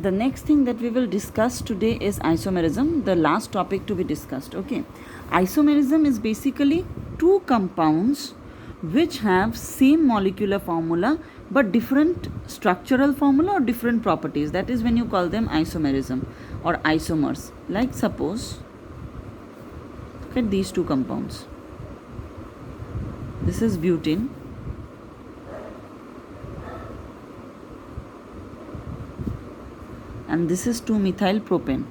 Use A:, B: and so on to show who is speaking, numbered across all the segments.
A: The next thing that we will discuss today is isomerism, the last topic to be discussed. Okay, isomerism is basically two compounds which have same molecular formula but different structural formula or different properties. That is when you call them isomerism or isomers. Like suppose, look at these two compounds. This is butane and this is 2-methyl propane.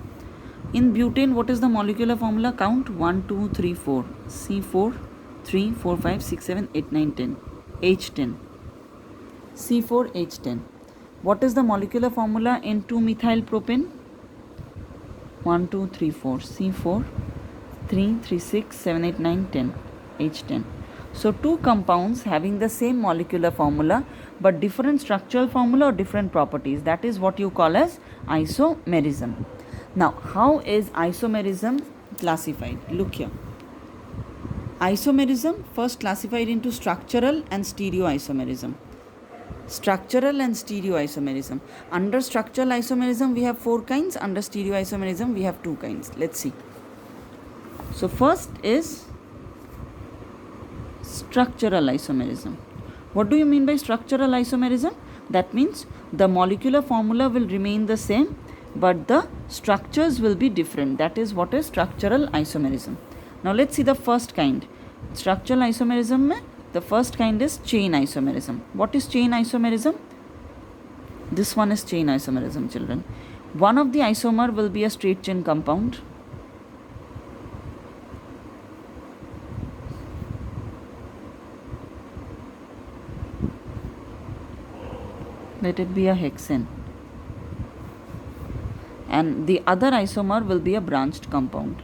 A: In butane, what is the molecular formula? Count 1, 2, 3, 4. C4, 3, 4, 5, 6, 7, 8, 9, 10. H10. C4, H10. What is the molecular formula in 2-methyl propane? 1, 2, 3, 4. C4, 3, 3, 6, 7, 8, 9, 10. H10. So two compounds having the same molecular formula but different structural formula or different properties. That is what you call as isomerism. Now, how is isomerism classified? Look here. Isomerism first classified into structural and stereoisomerism. Structural and stereoisomerism. Under structural isomerism, we have 4 kinds. Under stereoisomerism, we have 2 kinds. Let's see. So, first is structural isomerism. What do you mean by structural isomerism? That means the molecular formula will remain the same but the structures will be different. That is what is structural isomerism. Now let's see the first kind. Structural isomerism mein the first kind is chain isomerism. What is chain isomerism? This one is chain isomerism, children. One of the isomer will be a straight chain compound. Let it be a hexane. And the other isomer will be a branched compound.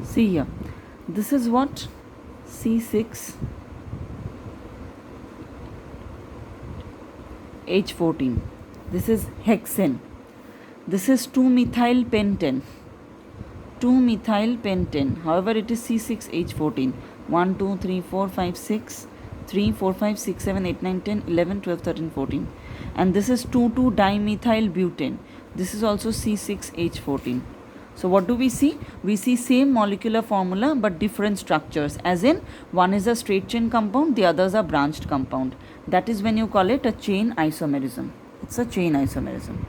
A: See here. This is what? C6H14. This is hexane. This is 2-methyl pentane. 2-methyl pentane. However, it is C6H14. 1, 2, 3, 4, 5, 6. 3, 4, 5, 6, 7, 8, 9, 10, 11, 12, 13, 14. And this is 2,2-dimethyl butane. This is also C6H14. So what do we see? We see same molecular formula but different structures, as in one is a straight chain compound, the others are branched compound. That is when you call it a chain isomerism. It's a chain isomerism.